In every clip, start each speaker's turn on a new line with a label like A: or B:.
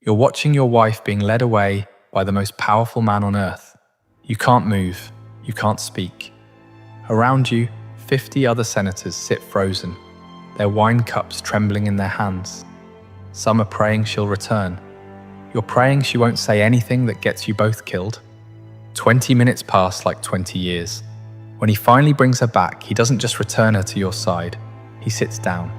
A: You're watching your wife being led away by the most powerful man on earth. You can't move. You can't speak. Around you, 50 other senators sit frozen, their wine cups trembling in their hands. Some are praying she'll return. You're praying she won't say anything that gets you both killed. 20 minutes pass like 20 years. When he finally brings her back, he doesn't just return her to your side. He sits down.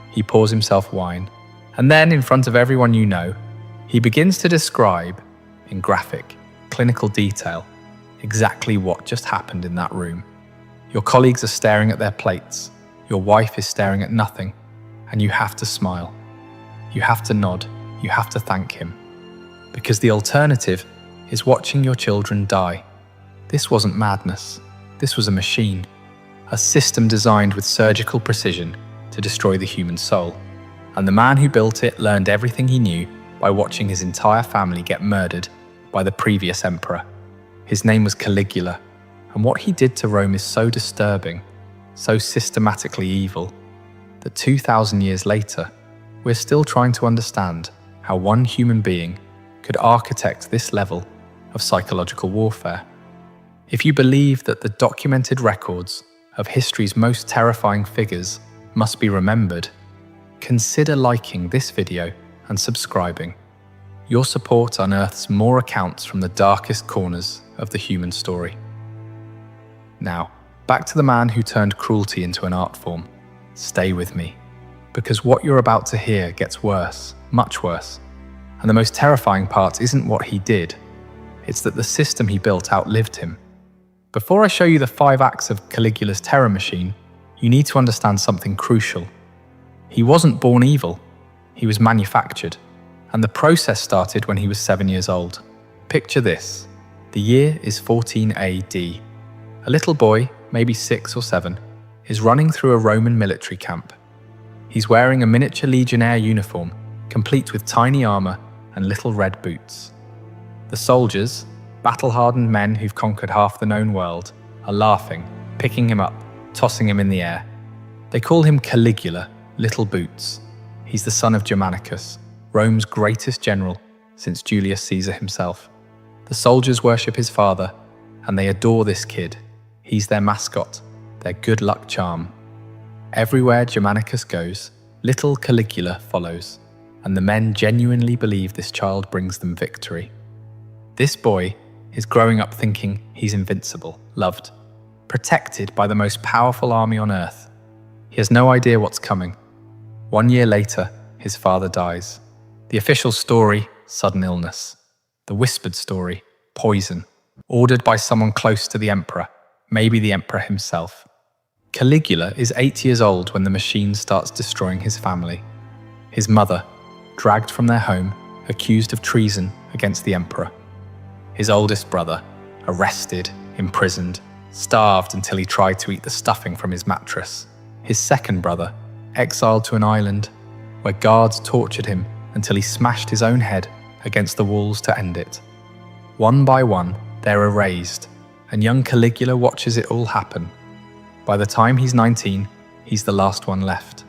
A: He pours himself wine. And then, in front of everyone you know, he begins to describe, in graphic, clinical detail, exactly what just happened in that room. Your colleagues are staring at their plates. Your wife is staring at nothing. And you have to smile. You have to nod. You have to thank him. Because the alternative is watching your children die. This wasn't madness. This was a machine. A system designed with surgical precision to destroy the human soul. And the man who built it learned everything he knew by watching his entire family get murdered by the previous emperor. His name was Caligula, and what he did to Rome is so disturbing, so systematically evil, that 2,000 years later, we're still trying to understand how one human being could architect this level of psychological warfare. If you believe that the documented records of history's most terrifying figures must be remembered, consider liking this video and subscribing. Your support unearths more accounts from the darkest corners of the human story. Now, back to the man who turned cruelty into an art form. Stay with me, because what you're about to hear gets worse, much worse. And the most terrifying part isn't what he did, it's that the system he built outlived him. Before I show you the 5 acts of Caligula's terror machine, you need to understand something crucial. He wasn't born evil, he was manufactured, and the process started when he was 7 years old. Picture this. The year is 14 AD. A little boy, maybe 6 or 7, is running through a Roman military camp. He's wearing a miniature legionnaire uniform, complete with tiny armor and little red boots. The soldiers, battle-hardened men who've conquered half the known world, are laughing, picking him up, tossing him in the air. They call him Caligula, Little Boots. He's the son of Germanicus, Rome's greatest general since Julius Caesar himself. The soldiers worship his father, and they adore this kid. He's their mascot, their good luck charm. Everywhere Germanicus goes, little Caligula follows, and the men genuinely believe this child brings them victory. This boy is growing up thinking he's invincible, loved, protected by the most powerful army on earth. He has no idea what's coming. 1 year later, his father dies. The official story, sudden illness. The whispered story, poison, ordered by someone close to the emperor, maybe the emperor himself. Caligula is 8 years old when the machine starts destroying his family. His mother, dragged from their home, accused of treason against the emperor. His oldest brother, arrested, imprisoned, starved until he tried to eat the stuffing from his mattress. His second brother, exiled to an island where guards tortured him until he smashed his own head against the walls to end it. One by one, they're erased, and young Caligula watches it all happen. By the time he's 19, he's the last one left,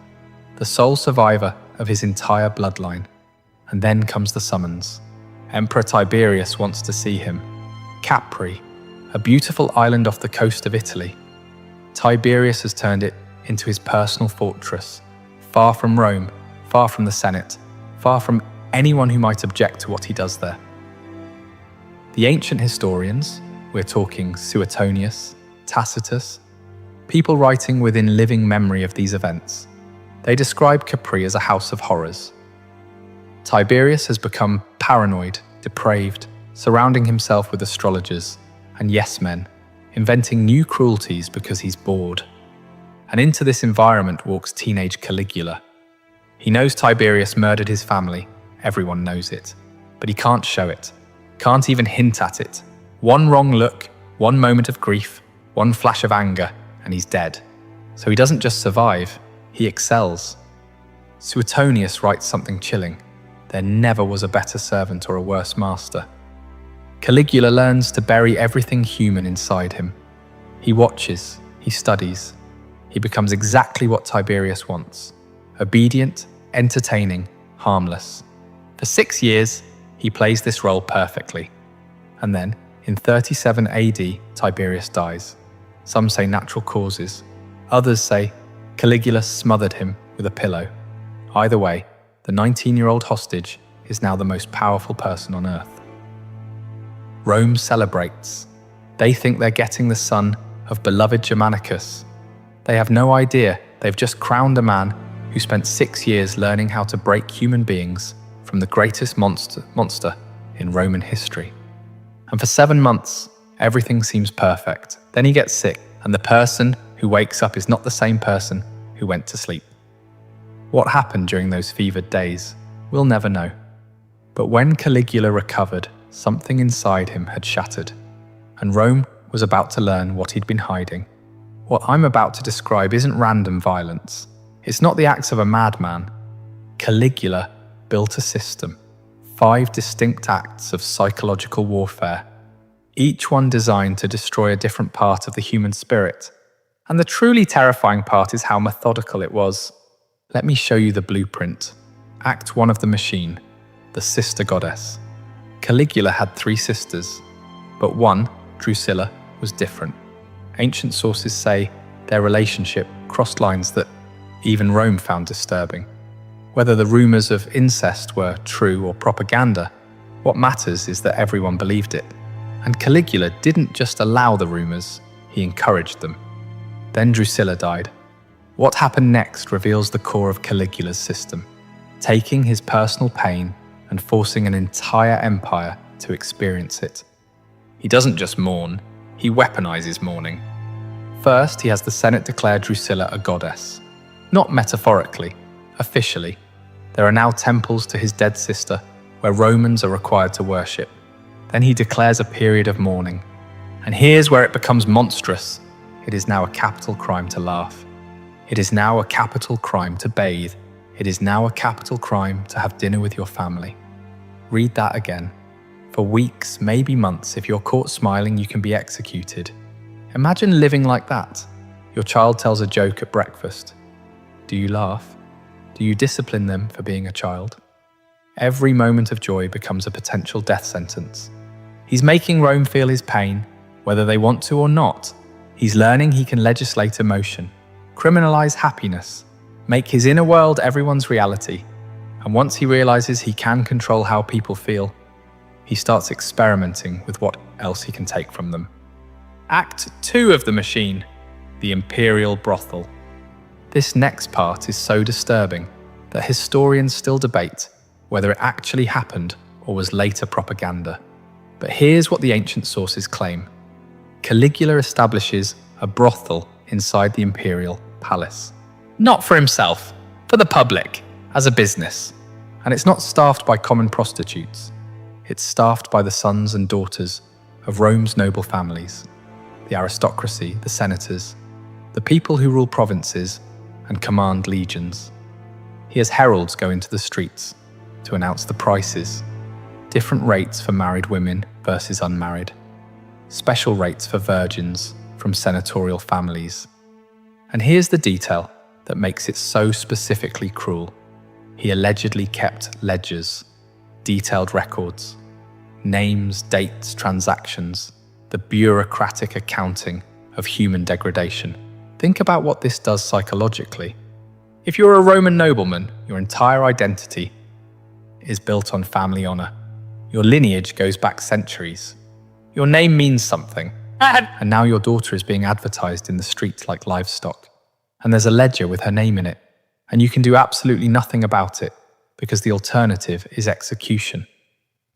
A: the sole survivor of his entire bloodline. And then comes the summons. Emperor Tiberius wants to see him. Capri, a beautiful island off the coast of Italy. Tiberius has turned it into his personal fortress, far from Rome, far from the Senate, far from anyone who might object to what he does there. The ancient historians, we're talking Suetonius, Tacitus, people writing within living memory of these events, they describe Capri as a house of horrors. Tiberius has become paranoid, depraved, surrounding himself with astrologers and yes-men, inventing new cruelties because he's bored. And into this environment walks teenage Caligula. He knows Tiberius murdered his family, everyone knows it, but he can't show it, can't even hint at it. One wrong look, one moment of grief, one flash of anger, and he's dead. So he doesn't just survive, he excels. Suetonius writes something chilling. There never was a better servant or a worse master. Caligula learns to bury everything human inside him. He watches, he studies. He becomes exactly what Tiberius wants. Obedient, entertaining, harmless. For 6 years, he plays this role perfectly. And then, in 37 AD, Tiberius dies. Some say natural causes. Others say Caligula smothered him with a pillow. Either way, the 19-year-old hostage is now the most powerful person on earth. Rome celebrates. They think they're getting the son of beloved Germanicus. They have no idea they've just crowned a man who spent 6 years learning how to break human beings from the greatest monster in Roman history. And for 7 months, everything seems perfect. Then he gets sick, and the person who wakes up is not the same person who went to sleep. What happened during those fevered days, we'll never know. But when Caligula recovered, something inside him had shattered, and Rome was about to learn what he'd been hiding. What I'm about to describe isn't random violence. It's not the acts of a madman. Caligula built a system, 5 distinct acts of psychological warfare, each one designed to destroy a different part of the human spirit. And the truly terrifying part is how methodical it was. Let me show you the blueprint. Act 1 of the machine, the sister goddess. Caligula had 3 sisters, but one, Drusilla, was different. Ancient sources say their relationship crossed lines that even Rome found disturbing. Whether the rumors of incest were true or propaganda, what matters is that everyone believed it. And Caligula didn't just allow the rumors, he encouraged them. Then Drusilla died. What happened next reveals the core of Caligula's system, taking his personal pain and forcing an entire empire to experience it. He doesn't just mourn, he weaponizes mourning. First, he has the Senate declare Drusilla a goddess. Not metaphorically, officially. There are now temples to his dead sister where Romans are required to worship. Then he declares a period of mourning. And here's where it becomes monstrous. It is now a capital crime to laugh. It is now a capital crime to bathe. It is now a capital crime to have dinner with your family. Read that again. For weeks, maybe months, if you're caught smiling, you can be executed. Imagine living like that. Your child tells a joke at breakfast. Do you laugh? Do you discipline them for being a child? Every moment of joy becomes a potential death sentence. He's making Rome feel his pain, whether they want to or not. He's learning he can legislate emotion, criminalize happiness, make his inner world everyone's reality. And once he realizes he can control how people feel, he starts experimenting with what else he can take from them. Act 2 of the machine, the imperial brothel. This next part is so disturbing that historians still debate whether it actually happened or was later propaganda. But here's what the ancient sources claim. Caligula establishes a brothel inside the imperial palace. Not for himself, for the public, as a business. And it's not staffed by common prostitutes. It's staffed by the sons and daughters of Rome's noble families, the aristocracy, the senators, the people who rule provinces and command legions. He has heralds go into the streets to announce the prices, different rates for married women versus unmarried, special rates for virgins from senatorial families. And here's the detail that makes it so specifically cruel. He allegedly kept ledgers, detailed records, names, dates, transactions, the bureaucratic accounting of human degradation. Think about what this does psychologically. If you're a Roman nobleman, your entire identity is built on family honor. Your lineage goes back centuries. Your name means something. And now your daughter is being advertised in the streets like livestock. And there's a ledger with her name in it. And you can do absolutely nothing about it because the alternative is execution.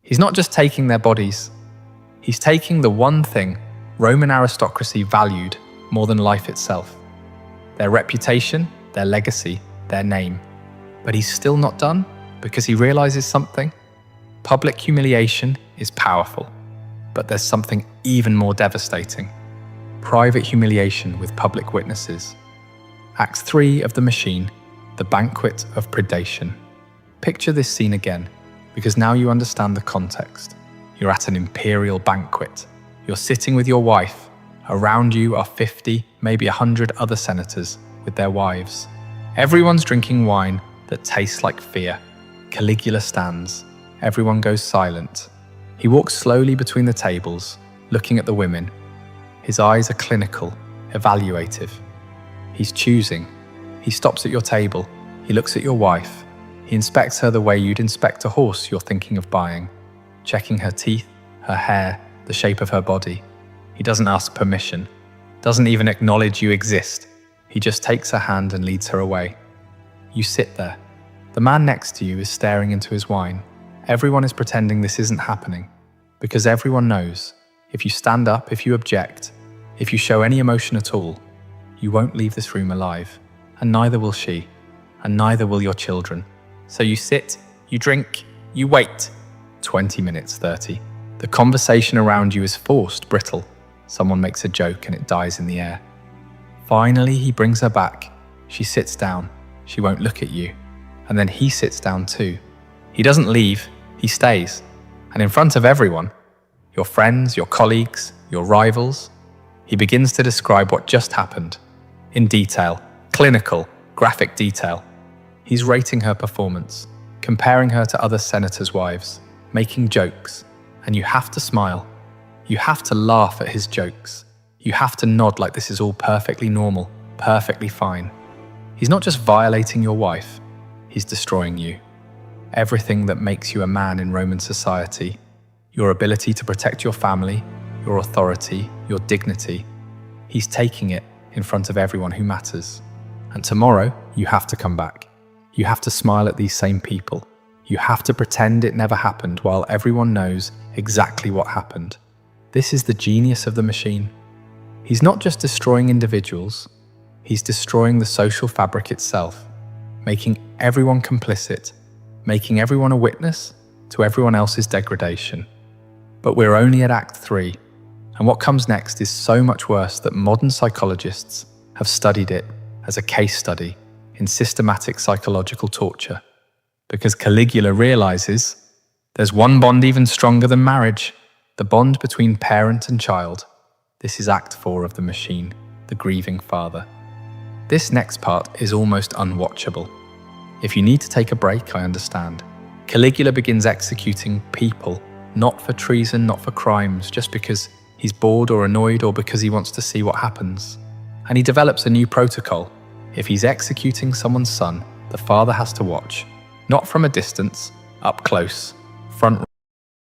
A: He's not just taking their bodies. He's taking the one thing Roman aristocracy valued more than life itself. Their reputation, their legacy, their name. But he's still not done because he realizes something. Public humiliation is powerful, but there's something even more devastating. Private humiliation with public witnesses. Act 3 of the machine, the banquet of predation. Picture this scene again, because now you understand the context. You're at an imperial banquet. You're sitting with your wife. Around you are 50, maybe 100 other senators with their wives. Everyone's drinking wine that tastes like fear. Caligula stands, Everyone goes silent. He walks slowly between the tables, looking at the women. His eyes are clinical, evaluative. He's choosing. He stops at your table. He looks at your wife. He inspects her the way you'd inspect a horse you're thinking of buying, checking her teeth, her hair, the shape of her body. He doesn't ask permission, doesn't even acknowledge you exist. He just takes her hand and leads her away. You sit there. The man next to you is staring into his wine. Everyone is pretending this isn't happening, because everyone knows, if you stand up, if you object, if you show any emotion at all, you won't leave this room alive, and neither will she, and neither will your children. So you sit, you drink, you wait. 20 minutes, 30. The conversation around you is forced, brittle. Someone makes a joke and it dies in the air. Finally, he brings her back. She sits down. She won't look at you. And then he sits down too. He doesn't leave, he stays. And in front of everyone, your friends, your colleagues, your rivals, he begins to describe what just happened. In detail, clinical, graphic detail. He's rating her performance, comparing her to other senators' wives, making jokes, and you have to smile. You have to laugh at his jokes. You have to nod like this is all perfectly normal, perfectly fine. He's not just violating your wife, he's destroying you. Everything that makes you a man in Roman society, your ability to protect your family, your authority, your dignity, he's taking it in front of everyone who matters. And tomorrow, you have to come back. You have to smile at these same people. You have to pretend it never happened while everyone knows exactly what happened. This is the genius of the machine. He's not just destroying individuals, he's destroying the social fabric itself, making everyone complicit, making everyone a witness to everyone else's degradation. But we're only at Act 3, and what comes next is so much worse that modern psychologists have studied it as a case study in systematic psychological torture. Because Caligula realizes there's one bond even stronger than marriage, the bond between parent and child. This is Act 4 of the machine, the grieving father. This next part is almost unwatchable. If you need to take a break, I understand. Caligula begins executing people, not for treason, not for crimes, just because he's bored or annoyed or because he wants to see what happens. And he develops a new protocol. If he's executing someone's son, the father has to watch, not from a distance, up close, front